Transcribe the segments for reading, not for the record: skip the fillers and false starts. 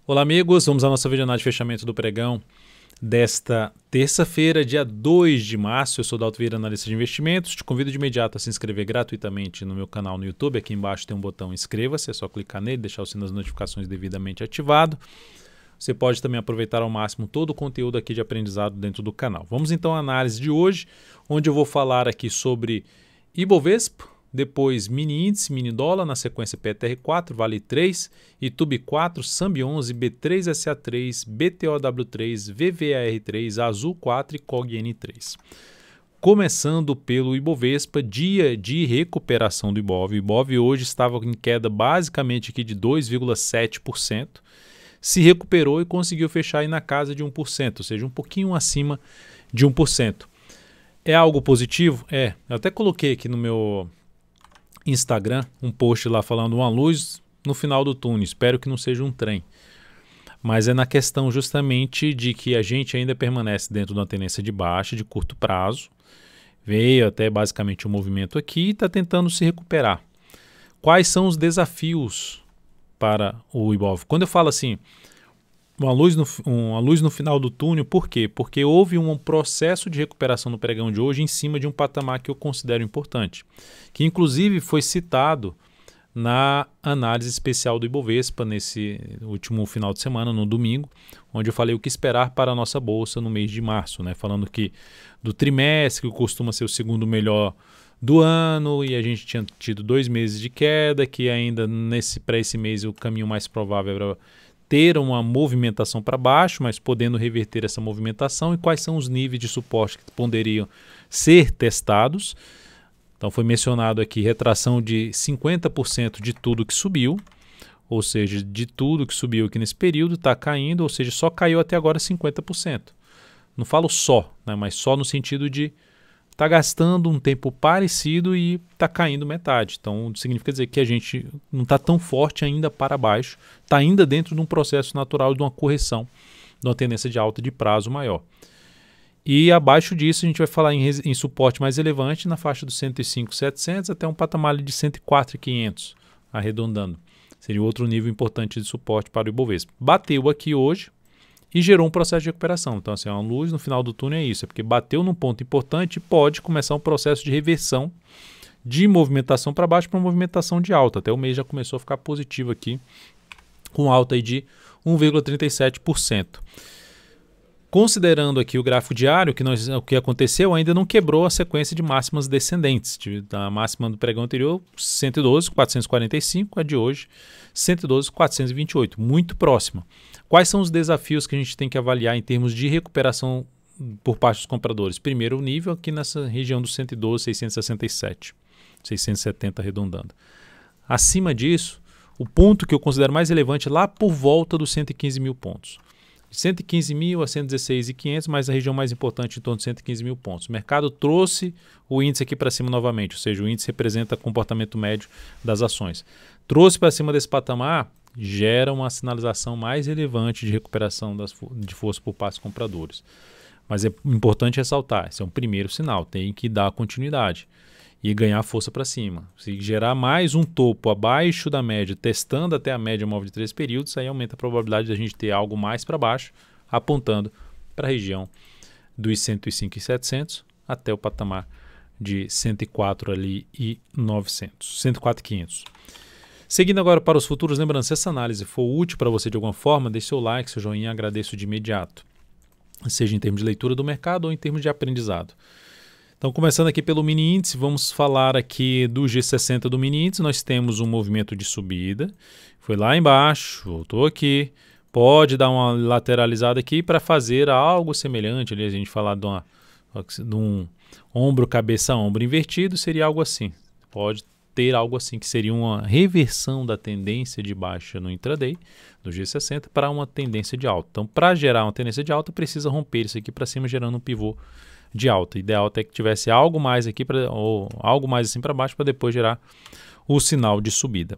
Olá, amigos. Vamos à nossa videoanálise de fechamento do pregão desta terça-feira, dia 2 de março. Eu sou Dalto Vieira, analista de investimentos. Te convido de imediato a se inscrever gratuitamente no meu canal no YouTube. Aqui embaixo tem um botão inscreva-se, é só clicar nele, deixar o sino das notificações devidamente ativado. Você pode também aproveitar ao máximo todo o conteúdo aqui de aprendizado dentro do canal. Vamos então à análise de hoje, onde eu vou falar aqui sobre Ibovespa, depois mini índice, mini dólar, na sequência PTR4, Vale 3, Itube 4, Sambi 11, B3SA3, BTOW3, VVAR3, Azul 4 e COGN3. Começando pelo Ibovespa, dia de recuperação do Ibov. O Ibov hoje estava em queda basicamente aqui de 2,7%. Se recuperou e conseguiu fechar aí na casa de 1%, ou seja, um pouquinho acima de 1%. É algo positivo? É. Eu até coloquei aqui no meu Instagram um post lá falando uma luz no final do túnel. Espero que não seja um trem. Mas é na questão justamente de que a gente ainda permanece dentro de uma tendência de baixa, de curto prazo. Veio até basicamente um movimento aqui e está tentando se recuperar. Quais são os desafios para o Ibov? Quando eu falo assim, uma luz no final do túnel, por quê? Porque houve um processo de recuperação no pregão de hoje em cima de um patamar que eu considero importante, que inclusive foi citado na análise especial do Ibovespa nesse último final de semana, no domingo, onde eu falei o que esperar para a nossa bolsa no mês de março, né? Falando que do trimestre, que costuma ser o segundo melhor do ano, e a gente tinha tido 2 meses de queda, que ainda para esse mês o caminho mais provável era ter uma movimentação para baixo, mas podendo reverter essa movimentação, e quais são os níveis de suporte que poderiam ser testados. Então foi mencionado aqui retração de 50% de tudo que subiu, ou seja, de tudo que subiu aqui nesse período está caindo, ou seja, só caiu até agora 50%. Não falo só, né, mas só no sentido de está gastando um tempo parecido e está caindo metade. Então, significa dizer que a gente não está tão forte ainda para baixo, está ainda dentro de um processo natural de uma correção, de uma tendência de alta de prazo maior. E abaixo disso a gente vai falar em suporte mais relevante na faixa dos 105.700 até um patamar de 104.500, arredondando. Seria outro nível importante de suporte para o Ibovespa. Bateu aqui hoje e gerou um processo de recuperação. Então, assim, uma luz no final do túnel é isso, é porque bateu num ponto importante e pode começar um processo de reversão de movimentação para baixo para uma movimentação de alta. Até o mês já começou a ficar positivo aqui, com alta aí de 1,37%. Considerando aqui o gráfico diário, o que aconteceu, ainda não quebrou a sequência de máximas descendentes. A máxima do pregão anterior, 112.445, a de hoje, 112.428, muito próxima. Quais são os desafios que a gente tem que avaliar em termos de recuperação por parte dos compradores? Primeiro, o nível aqui nessa região dos 112.667, 670 arredondando. Acima disso, o ponto que eu considero mais relevante é lá por volta dos 115 mil pontos. De 115 mil a 116.500, mas a região mais importante em torno de 115 mil pontos. O mercado trouxe o índice aqui para cima novamente, ou seja, o índice representa o comportamento médio das ações. Trouxe para cima desse patamar, gera uma sinalização mais relevante de recuperação de força por parte dos compradores. Mas é importante ressaltar, esse é um primeiro sinal, tem que dar continuidade e ganhar força para cima. Se gerar mais um topo abaixo da média, testando até a média móvel de 3 períodos, aí aumenta a probabilidade de a gente ter algo mais para baixo, apontando para a região dos 105.700 até o patamar de 104 ali e 900, 104.500. Seguindo agora para os futuros, lembrando, se essa análise for útil para você de alguma forma, deixe seu like, seu joinha, agradeço de imediato, seja em termos de leitura do mercado ou em termos de aprendizado. Então, começando aqui pelo mini índice, vamos falar aqui do G60 do mini índice. Nós temos um movimento de subida, foi lá embaixo, voltou aqui, pode dar uma lateralizada aqui para fazer algo semelhante, ali a gente falar de um ombro, cabeça, ombro invertido, seria algo assim. Pode ter algo assim, que seria uma reversão da tendência de baixa no intraday do G60 para uma tendência de alta. Então, para gerar uma tendência de alta, precisa romper isso aqui para cima, gerando um pivô de alta. O ideal até que tivesse algo mais aqui ou algo mais assim para baixo para depois gerar o sinal de subida.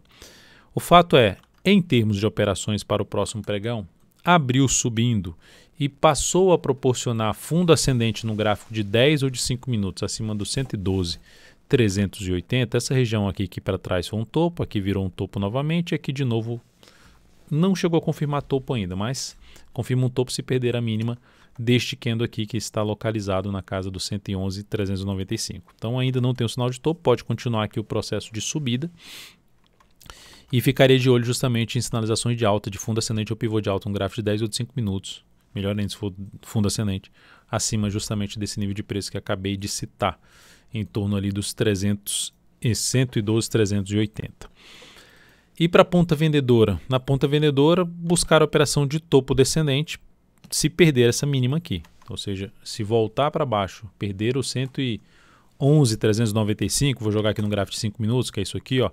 O fato é, em termos de operações para o próximo pregão, abriu subindo e passou a proporcionar fundo ascendente no gráfico de 10 ou de 5 minutos acima do 112.380. Essa região aqui que para trás foi um topo, aqui virou um topo novamente, e aqui de novo não chegou a confirmar topo ainda, mas confirma um topo se perder a mínima deste candle aqui, que está localizado na casa do 111,395. Então ainda não tem um sinal de topo, pode continuar aqui o processo de subida. E ficaria de olho justamente em sinalizações de alta, de fundo ascendente ou pivô de alta, um gráfico de 10 ou de 5 minutos, melhor ainda se for fundo ascendente, acima justamente desse nível de preço que acabei de citar, em torno ali dos 112, 380. E para a ponta vendedora? Na ponta vendedora, buscar a operação de topo descendente se perder essa mínima aqui. Ou seja, se voltar para baixo, perder o 111,395, vou jogar aqui no gráfico de 5 minutos, que é isso aqui, ó,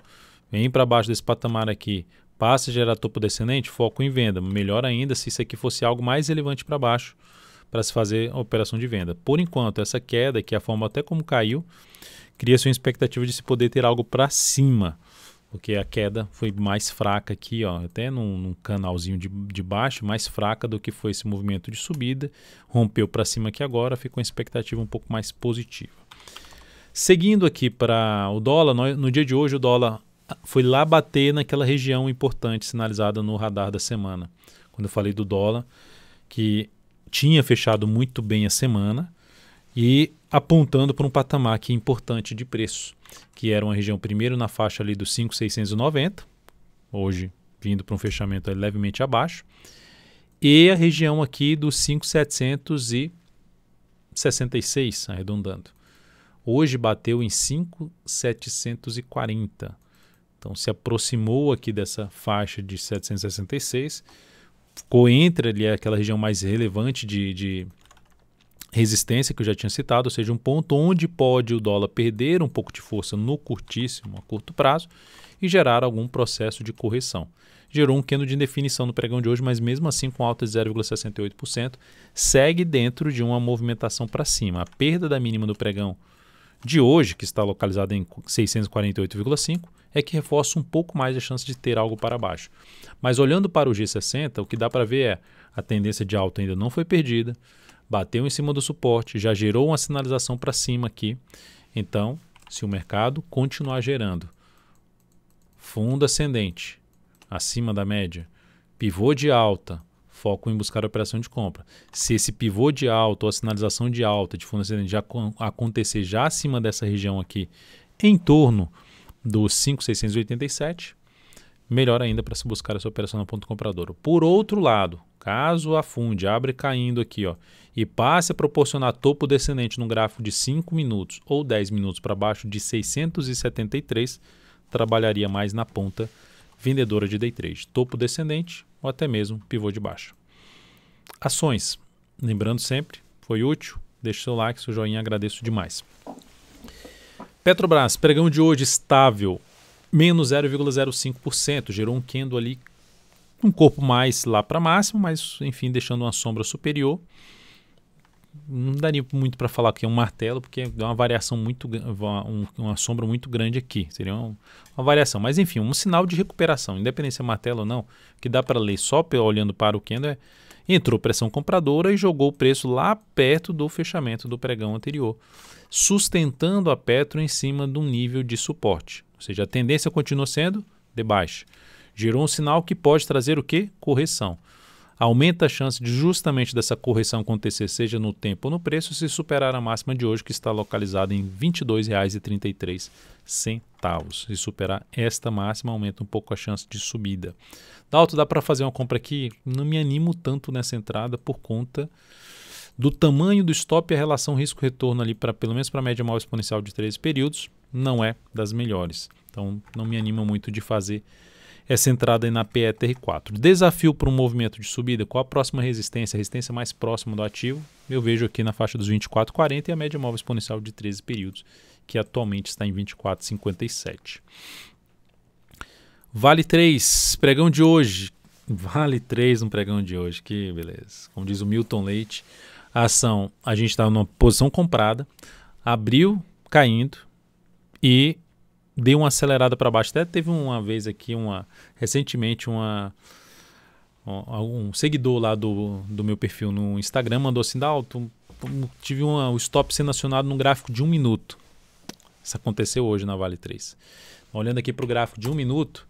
vem para baixo desse patamar aqui, passa a gerar topo descendente, foco em venda. Melhor ainda se isso aqui fosse algo mais relevante para baixo, para se fazer a operação de venda. Por enquanto, essa queda, que é a forma até como caiu, cria-se uma expectativa de se poder ter algo para cima, porque a queda foi mais fraca aqui, ó, até num canalzinho de baixo, mais fraca do que foi esse movimento de subida, rompeu para cima aqui agora, ficou uma expectativa um pouco mais positiva. Seguindo aqui para o dólar, no dia de hoje o dólar foi lá bater naquela região importante sinalizada no radar da semana, quando eu falei do dólar, que tinha fechado muito bem a semana e apontando para um patamar aqui importante de preço, que era uma região primeiro na faixa ali dos 5.690, hoje vindo para um fechamento levemente abaixo, e a região aqui dos 5.766, arredondando. Hoje bateu em 5.740, então se aproximou aqui dessa faixa de 766, ficou entre ali aquela região mais relevante de resistência que eu já tinha citado, ou seja, um ponto onde pode o dólar perder um pouco de força no curtíssimo, a curto prazo, e gerar algum processo de correção. Gerou um candle de indefinição no pregão de hoje, mas mesmo assim com alta de 0,68%, segue dentro de uma movimentação para cima. A perda da mínima do pregão de hoje, que está localizada em 648,5, é que reforça um pouco mais a chance de ter algo para baixo. Mas olhando para o G60, o que dá para ver é a tendência de alta ainda não foi perdida, bateu em cima do suporte, já gerou uma sinalização para cima aqui. Então, se o mercado continuar gerando fundo ascendente acima da média, pivô de alta, foco em buscar a operação de compra. Se esse pivô de alta ou a sinalização de alta de fundo ascendente já acontecer já acima dessa região aqui, em torno dos 5.687, melhor ainda para se buscar essa operação na ponta compradora. Por outro lado, caso afunde, abre caindo aqui, ó, e passe a proporcionar topo descendente no gráfico de 5 minutos ou 10 minutos para baixo de 673, trabalharia mais na ponta vendedora de day trade, topo descendente ou até mesmo pivô de baixa. Ações, lembrando sempre, foi útil, deixe seu like, seu joinha, agradeço demais. Petrobras, pregão de hoje estável, menos 0,05%, gerou um candle ali, um corpo mais lá para máximo, mas enfim, deixando uma sombra superior. Não daria muito para falar que é um martelo, porque dá uma variação muito, uma sombra muito grande aqui, seria uma variação, mas enfim, um sinal de recuperação, independente se é martelo ou não, o que dá para ler só olhando para o candle é, entrou pressão compradora e jogou o preço lá perto do fechamento do pregão anterior, sustentando a Petro em cima de um nível de suporte, ou seja, a tendência continua sendo de baixa. Gerou um sinal que pode trazer o quê? Correção. Aumenta a chance de justamente dessa correção acontecer, seja no tempo ou no preço, se superar a máxima de hoje, que está localizada em R$ 22,33. Se superar esta máxima, aumenta um pouco a chance de subida. Dalton, dá para fazer uma compra aqui? Não me animo tanto nessa entrada por conta do tamanho do stop e a relação risco-retorno ali, pelo menos para a média móvel exponencial de 13 períodos, não é das melhores. Então, não me anima muito de fazer essa entrada aí na PETR4. Desafio para um movimento de subida, qual a próxima resistência? A resistência mais próxima do ativo, eu vejo aqui na faixa dos 24,40 e a média móvel exponencial de 13 períodos, que atualmente está em 24,57. Vale 3, pregão de hoje. Vale 3 no pregão de hoje, que beleza. Como diz o Milton Leite, a ação, a gente está numa posição comprada, abriu caindo e deu uma acelerada para baixo. Até teve uma vez aqui, recentemente, um seguidor lá do meu perfil no Instagram mandou assim, Dalton, tive o stop sendo acionado num gráfico de 1 minuto. Isso aconteceu hoje na Vale 3. Olhando aqui para o gráfico de 1 minuto,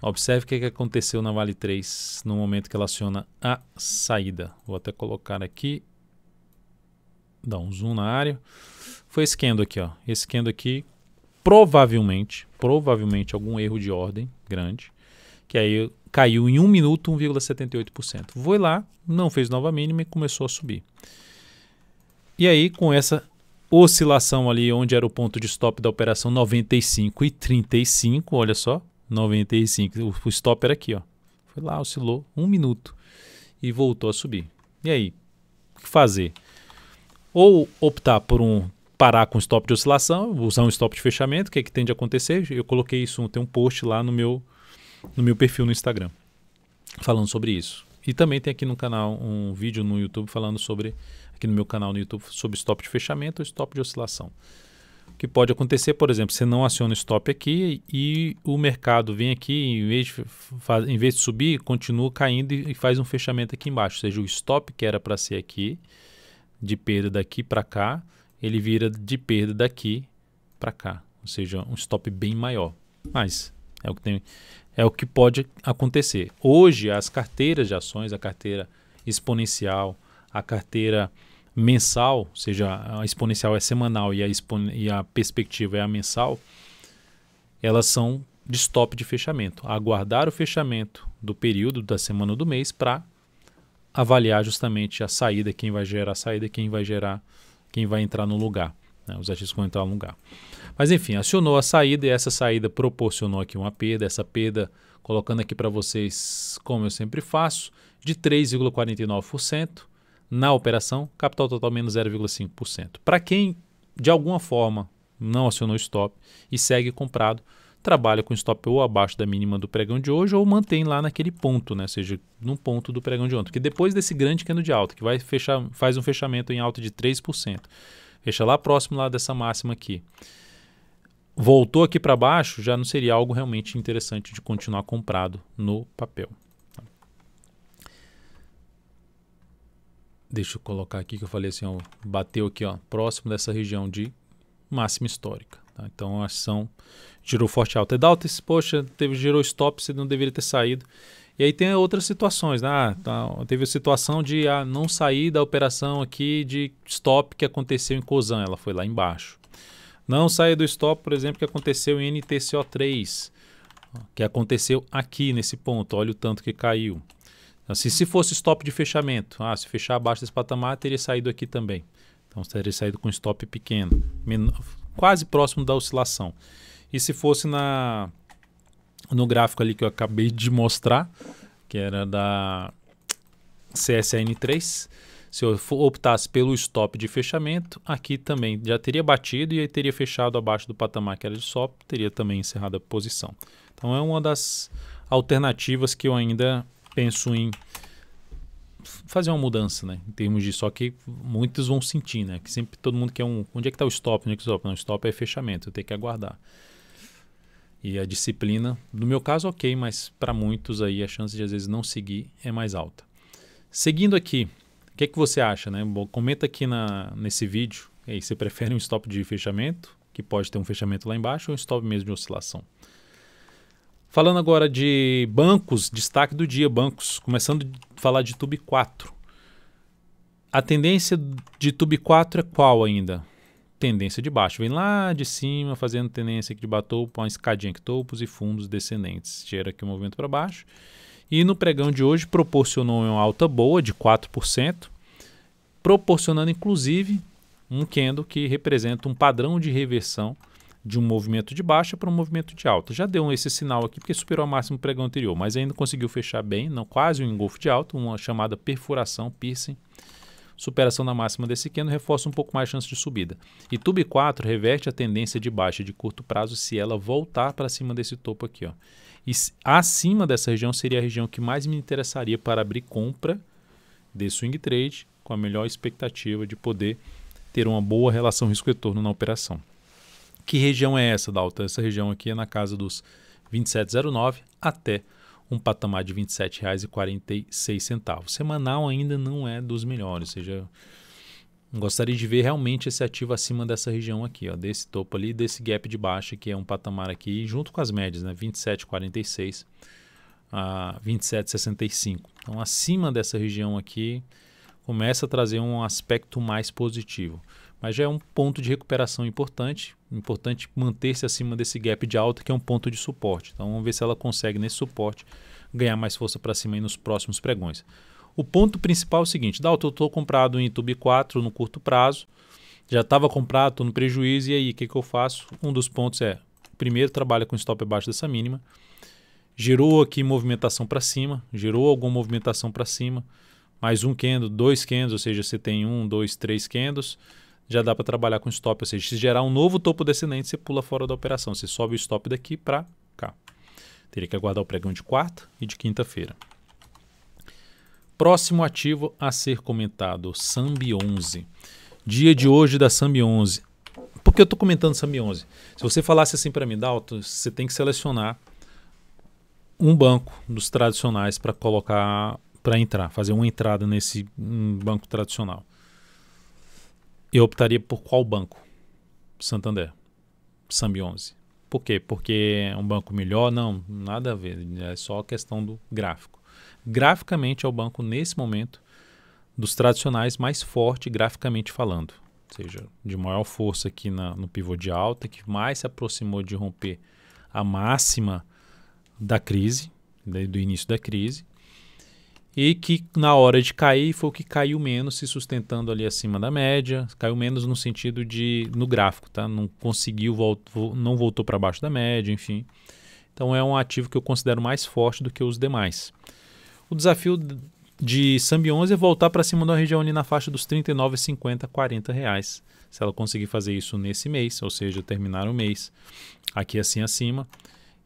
Observe o que aconteceu na Vale 3 no momento que ela aciona a saída. Vou até colocar aqui, dar um zoom na área. Foi esse candle aqui, ó. Esse candle aqui, provavelmente algum erro de ordem grande, que aí caiu em 1 minuto 1,78%. Foi lá, não fez nova mínima e começou a subir. E aí, com essa oscilação ali, onde era o ponto de stop da operação 95,35, olha só, 95, o stop era aqui, ó. Foi lá, oscilou 1 minuto e voltou a subir. E aí, o que fazer? Ou optar por parar com stop de oscilação, usar um stop de fechamento, o que é que tende a acontecer? Eu coloquei isso, tem um post lá no meu perfil no Instagram, falando sobre isso. E também tem aqui no canal um vídeo no YouTube falando sobre, aqui no meu canal no YouTube, sobre stop de fechamento ou stop de oscilação. O que pode acontecer, por exemplo, você não aciona o stop aqui e o mercado vem aqui, em vez de subir, continua caindo e faz um fechamento aqui embaixo. Ou seja, o stop que era para ser aqui, de perda daqui para cá, ele vira de perda daqui para cá. Ou seja, um stop bem maior. Mas é o que pode acontecer. Hoje, as carteiras de ações, a carteira exponencial, a carteira mensal, ou seja, a exponencial é semanal e a perspectiva é a mensal, elas são de stop de fechamento. Aguardar o fechamento do período, da semana ou do mês para avaliar justamente a saída, quem vai gerar a saída, quem vai entrar no lugar, né? Os ativos que vão entrar no lugar. Mas enfim, acionou a saída e essa saída proporcionou aqui uma perda. Essa perda, colocando aqui para vocês, como eu sempre faço, de 3,49%. Na operação, capital total menos 0,5%. Para quem, de alguma forma, não acionou stop e segue comprado, trabalha com stop ou abaixo da mínima do pregão de hoje ou mantém lá naquele ponto, né? Ou seja, no ponto do pregão de ontem. Porque depois desse grande candle de alta, que vai fechar, faz um fechamento em alta de 3%, fecha lá próximo lá dessa máxima aqui, voltou aqui para baixo, já não seria algo realmente interessante de continuar comprado no papel. Deixa eu colocar aqui que eu falei assim, ó, bateu aqui, ó, próximo dessa região de máxima histórica. Tá? Então a ação girou forte alta. Edaltes, poxa, gerou stop, você não deveria ter saído. E aí tem outras situações, né? Teve a situação de não sair da operação aqui de stop que aconteceu em Cosan, ela foi lá embaixo. Não sair do stop, por exemplo, que aconteceu em NTCO3, que aconteceu aqui nesse ponto, olha o tanto que caiu. Se fosse stop de fechamento, se fechar abaixo desse patamar, teria saído aqui também. Então, teria saído com stop pequeno, quase próximo da oscilação. E se fosse no gráfico ali que eu acabei de mostrar, que era da CSN3, se eu optasse pelo stop de fechamento, aqui também já teria batido e aí teria fechado abaixo do patamar que era de stop, teria também encerrado a posição. Então, é uma das alternativas que eu ainda penso em fazer uma mudança, né? Em termos de, só que muitos vão sentir, né? Que sempre todo mundo quer onde é que está o stop? Onde é que o stop? Não, o stop é fechamento, eu tenho que aguardar. E a disciplina, no meu caso, ok, mas para muitos aí a chance de às vezes não seguir é mais alta. Seguindo aqui, o que é que você acha, né? Bom, comenta aqui nesse vídeo, aí, você prefere um stop de fechamento, que pode ter um fechamento lá embaixo, ou um stop mesmo de oscilação? Falando agora de bancos, destaque do dia, bancos, começando a falar de TUB4. A tendência de TUB4 é qual ainda? Tendência de baixo. Vem lá de cima, fazendo tendência aqui de batopo, uma escadinha aqui, topos e fundos descendentes. Gera aqui um movimento para baixo. E no pregão de hoje proporcionou uma alta boa de 4%, proporcionando inclusive um candle que representa um padrão de reversão de um movimento de baixa para um movimento de alta. Já deu esse sinal aqui porque superou a máxima do pregão anterior, mas ainda conseguiu fechar bem, não, quase um engolfo de alta, uma chamada perfuração, piercing. Superação da máxima desse candle reforça um pouco mais a chance de subida. E TUB4 reverte a tendência de baixa de curto prazo se ela voltar para cima desse topo aqui, ó. E acima dessa região seria a região que mais me interessaria para abrir compra de swing trade com a melhor expectativa de poder ter uma boa relação risco-retorno na operação. Que região é essa, Dalton? Essa região aqui é na casa dos 27,09 até um patamar de R$ 27,46. Semanal ainda não é dos melhores, ou seja, Gostaria de ver realmente esse ativo acima dessa região aqui, ó, desse topo ali, desse gap de baixa, que é um patamar aqui, junto com as médias, né, 27,46 a 27,65. Então, acima dessa região aqui, começa a trazer um aspecto mais positivo. Mas já é um ponto de recuperação importante manter-se acima desse gap de alta, que é um ponto de suporte. Então, vamos ver se ela consegue, nesse suporte, ganhar mais força para cima aí nos próximos pregões. O ponto principal é o seguinte: Dalton, eu estou comprado em YouTube 4 no curto prazo, já estava comprado, estou no prejuízo, e aí o que eu faço? Um dos pontos é, primeiro, trabalha com stop abaixo dessa mínima, gerou aqui movimentação para cima, gerou alguma movimentação para cima, mais um candle, 2 candles, ou seja, você tem 1, 2, 3 candles, já dá para trabalhar com stop, ou seja, se gerar um novo topo descendente, você pula fora da operação, você sobe o stop daqui para cá. Teria que aguardar o pregão de quarta e de quinta-feira. Próximo ativo a ser comentado, Sambi11. Dia de hoje da Sambi11. Por que eu estou comentando Sambi11? Se você falasse assim para mim, Dalton, você tem que selecionar um banco dos tradicionais para colocar, para entrar, fazer uma entrada nesse banco tradicional. Eu optaria por qual banco? Santander, Sambi11. Por quê? Porque é um banco melhor? Não, nada a ver, é só a questão do gráfico. Graficamente é o banco, nesse momento, dos tradicionais mais forte graficamente falando. Ou seja, de maior força aqui no pivô de alta, que mais se aproximou de romper a máxima da crise, do início da crise, e que na hora de cair foi o que caiu menos, se sustentando ali acima da média, caiu menos no sentido de, no gráfico, tá? Não conseguiu, não voltou para baixo da média, enfim. Então é um ativo que eu considero mais forte do que os demais. O desafio de Sambi11 é voltar para cima da região ali na faixa dos R$ 39,50 a R$ 40. Se ela conseguir fazer isso nesse mês, ou seja, terminar o mês aqui assim acima,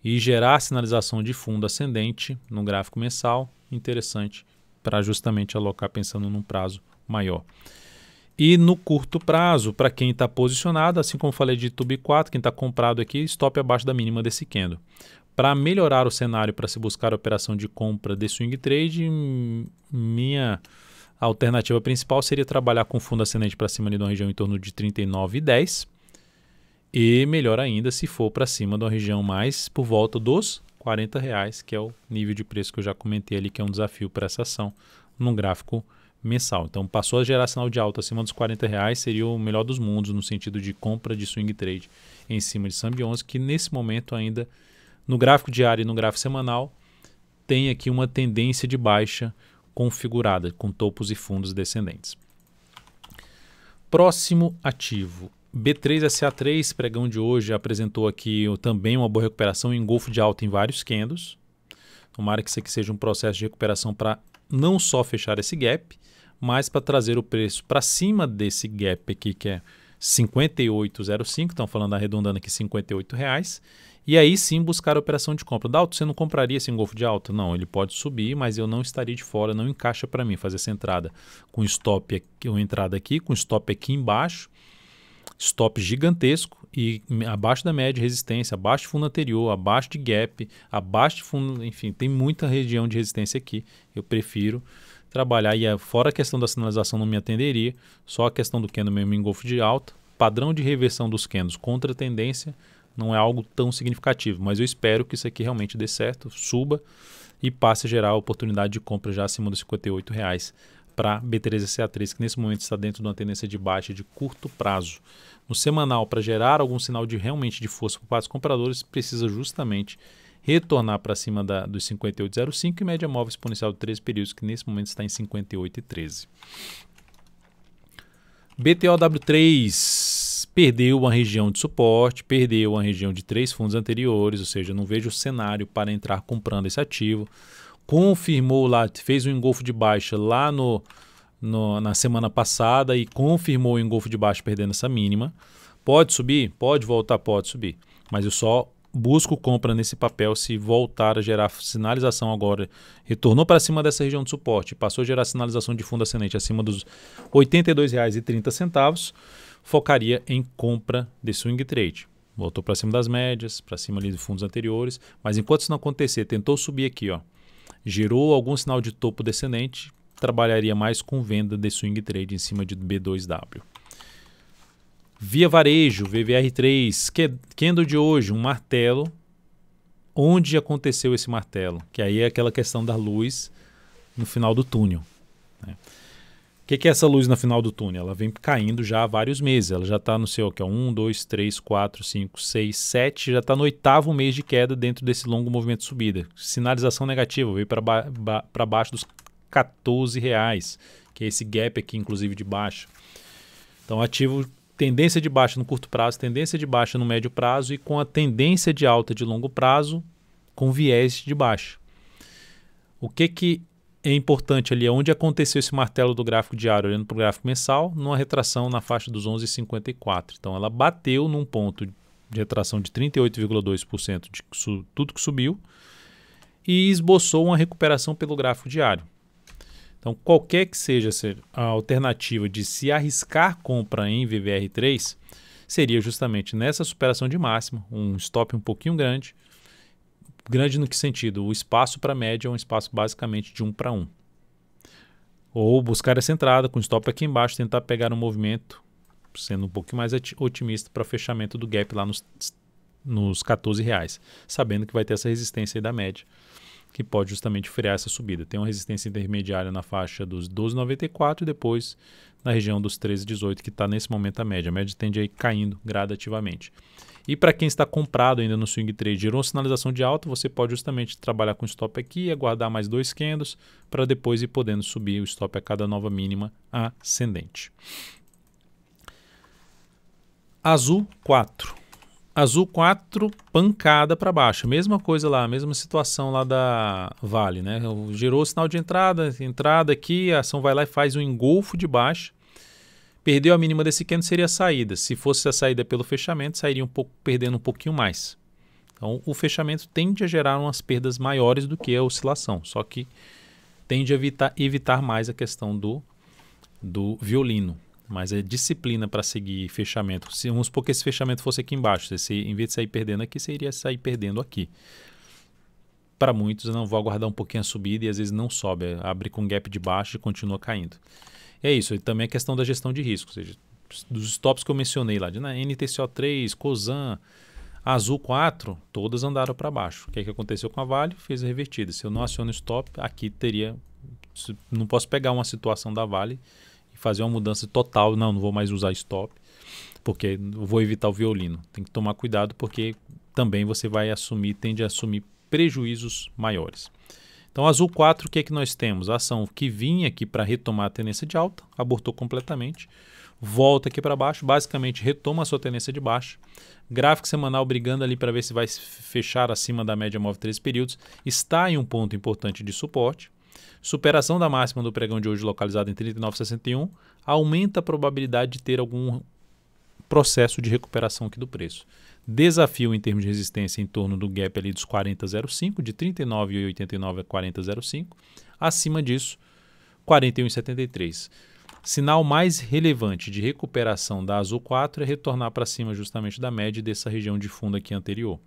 e gerar sinalização de fundo ascendente no gráfico mensal, interessante para justamente alocar pensando num prazo maior. E no curto prazo, para quem está posicionado, assim como falei de YouTube 4, quem está comprado aqui, stop abaixo da mínima desse candle. Para melhorar o cenário para se buscar a operação de compra de swing trade, minha alternativa principal seria trabalhar com fundo ascendente para cima ali de uma região em torno de 39,10 e melhor ainda se for para cima de uma região mais por volta dos R$ 40, que é o nível de preço que eu já comentei ali, que é um desafio para essa ação num gráfico mensal. Então passou a gerar sinal de alta acima dos R$ 40, seria o melhor dos mundos no sentido de compra de swing trade em cima de Sambi11, que nesse momento ainda no gráfico diário e no gráfico semanal, tem aqui uma tendência de baixa configurada, com topos e fundos descendentes. Próximo ativo, B3SA3, pregão de hoje, apresentou aqui também uma boa recuperação, engolfo de alta em vários candles. Tomara que isso aqui seja um processo de recuperação para não só fechar esse gap, mas para trazer o preço para cima desse gap aqui, que é 58,05, estão falando, arredondando aqui, R$ 58. E aí sim buscar a operação de compra. Dalton, você não compraria esse engolfo de alta? Não, ele pode subir, mas eu não estaria de fora, não encaixa para mim fazer essa entrada com stop aqui, uma entrada aqui, com stop aqui embaixo, stop gigantesco e abaixo da média de resistência, abaixo de fundo anterior, abaixo de gap, abaixo de fundo, enfim, tem muita região de resistência aqui. Eu prefiro trabalhar, e fora a questão da sinalização não me atenderia, só a questão do candle mesmo engolfo de alta, padrão de reversão dos candles contra a tendência, não é algo tão significativo, mas eu espero que isso aqui realmente dê certo, suba e passe a gerar a oportunidade de compra já acima dos R$ 58 para B3SA3, que nesse momento está dentro de uma tendência de baixa de curto prazo. No semanal, para gerar algum sinal de realmente de força por parte dos compradores, precisa justamente retornar para cima dos 58,05 e média móvel exponencial de 13 períodos, que nesse momento está em 58,13. BTOW3 perdeu uma região de suporte, perdeu uma região de 3 fundos anteriores, ou seja, não vejo cenário para entrar comprando esse ativo. Confirmou lá, fez um engolfo de baixa lá na semana passada e confirmou o engolfo de baixa perdendo essa mínima. Pode subir? Pode voltar? Pode subir. Mas eu só busco compra nesse papel se voltar a gerar sinalização agora. Retornou para cima dessa região de suporte, passou a gerar sinalização de fundo ascendente acima dos R$ 82,30, focaria em compra de swing trade. Voltou para cima das médias, para cima ali de fundos anteriores, mas enquanto isso não acontecer, tentou subir aqui, ó, gerou algum sinal de topo descendente, trabalharia mais com venda de swing trade em cima de B2W. Via Varejo, VVR3, candle de hoje, um martelo. Onde aconteceu esse martelo? Que aí é aquela questão da luz no final do túnel, né? O que é essa luz no final do túnel? Ela vem caindo já há vários meses. Ela já está no seu 1, 2, 3, 4, 5, 6, 7. Já está no 8º mês de queda dentro desse longo movimento de subida. Sinalização negativa, veio para baixo dos R$14, que é esse gap aqui, inclusive, de baixa. Então, ativo tendência de baixa no curto prazo, tendência de baixa no médio prazo e com a tendência de alta de longo prazo com viés de baixa. O que é importante ali, onde aconteceu esse martelo do gráfico diário, olhando para o gráfico mensal, numa retração na faixa dos 11,54. Então ela bateu num ponto de retração de 38,2% de tudo que subiu e esboçou uma recuperação pelo gráfico diário. Então qualquer que seja a alternativa de se arriscar compra em VVR3, seria justamente nessa superação de máxima, um stop um pouquinho grande. Grande no que sentido? O espaço para média é um espaço basicamente de 1 para 1. Ou buscar essa entrada com stop aqui embaixo, tentar pegar um movimento, sendo um pouquinho mais otimista para o fechamento do gap lá nos R$14, sabendo que vai ter essa resistência aí da média, que pode justamente frear essa subida. Tem uma resistência intermediária na faixa dos 12,94 e depois na região dos 13,18, que está nesse momento a média. A média tende a ir caindo gradativamente. E para quem está comprado ainda no swing trade, gerou uma sinalização de alta, você pode justamente trabalhar com stop aqui e aguardar mais 2 candles para depois ir podendo subir o stop a cada nova mínima ascendente. Azul 4. Azul 4, pancada para baixo. Mesma coisa lá, mesma situação lá da Vale, né? Gerou o sinal de entrada aqui, a ação vai lá e faz um engolfo de baixa. Perdeu a mínima desse candle, seria a saída. Se fosse a saída pelo fechamento, sairia perdendo um pouquinho mais. Então, o fechamento tende a gerar umas perdas maiores do que a oscilação, só que tende a evitar mais a questão do violino. Mas é disciplina para seguir fechamento. Vamos supor que esse fechamento fosse aqui embaixo. Você, em vez de sair perdendo aqui, você iria sair perdendo aqui. Para muitos, eu não vou aguardar um pouquinho a subida e às vezes não sobe. Abre com gap de baixo e continua caindo. É isso, e também a questão da gestão de risco, ou seja, dos stops que eu mencionei lá, de NTCO3, COSAN, Azul 4, todas andaram para baixo. O que aconteceu com a Vale? Fez a revertida. Se eu não aciono stop, aqui não posso pegar uma situação da Vale e fazer uma mudança total, não vou mais usar stop, porque eu vou evitar o violino. Tem que tomar cuidado porque também você tende a assumir prejuízos maiores. Então, Azul 4, o que é que nós temos? A ação que vinha aqui para retomar a tendência de alta, abortou completamente, volta aqui para baixo, basicamente retoma a sua tendência de baixa. Gráfico semanal brigando ali para ver se vai fechar acima da média móvel 13 períodos, está em um ponto importante de suporte. Superação da máxima do pregão de hoje localizada em 39,61, aumenta a probabilidade de ter algum processo de recuperação aqui do preço. Desafio em termos de resistência em torno do gap ali dos 40,05, de 39,89 a 40,05. Acima disso, 41,73. Sinal mais relevante de recuperação da Azul 4 é retornar para cima justamente da média dessa região de fundo aqui anterior.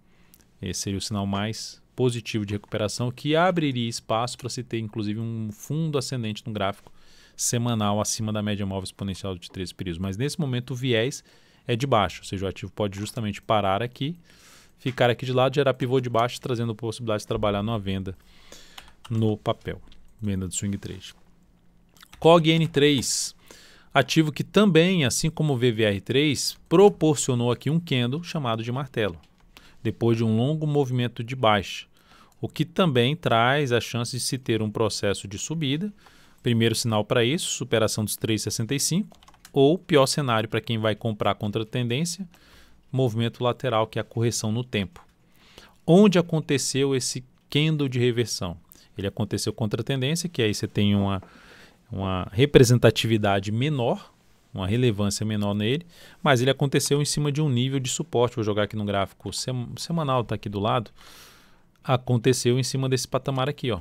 Esse seria o sinal mais positivo de recuperação, que abriria espaço para se ter inclusive um fundo ascendente no gráfico semanal acima da média móvel exponencial de 13 períodos. Mas nesse momento o viés é de baixo, ou seja, o ativo pode justamente parar aqui, ficar aqui de lado, gerar pivô de baixo, trazendo a possibilidade de trabalhar numa venda no papel, venda de swing trade. COG-N3, ativo que também, assim como o VVR3, proporcionou aqui um candle chamado de martelo, depois de um longo movimento de baixa, o que também traz a chance de se ter um processo de subida. Primeiro sinal para isso, superação dos 3,65, ou pior cenário para quem vai comprar contra a tendência, movimento lateral, que é a correção no tempo. Onde aconteceu esse candle de reversão? Ele aconteceu contra a tendência, que aí você tem uma representatividade menor, uma relevância menor nele, mas ele aconteceu em cima de um nível de suporte. Vou jogar aqui no gráfico semanal, está aqui do lado. Aconteceu em cima desse patamar aqui, ó,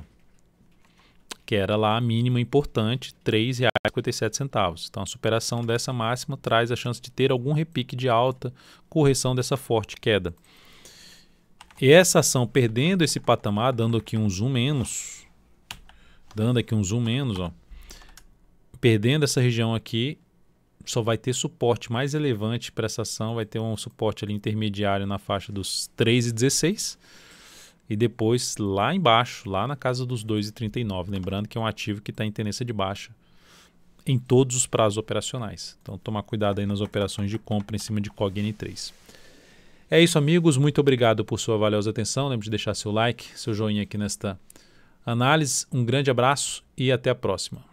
que era lá a mínima importante, R$ 3,57. Então, a superação dessa máxima traz a chance de ter algum repique de alta, correção dessa forte queda. E essa ação perdendo esse patamar, dando aqui um zoom menos, ó, Perdendo essa região aqui, só vai ter suporte mais relevante para essa ação, vai ter um suporte ali intermediário na faixa dos 3,16 e depois lá embaixo, lá na casa dos 2,39. Lembrando que é um ativo que está em tendência de baixa em todos os prazos operacionais. Então, tomar cuidado aí nas operações de compra em cima de COG-N3. É isso, amigos. Muito obrigado por sua valiosa atenção. Lembre de deixar seu like, seu joinha aqui nesta análise. Um grande abraço e até a próxima.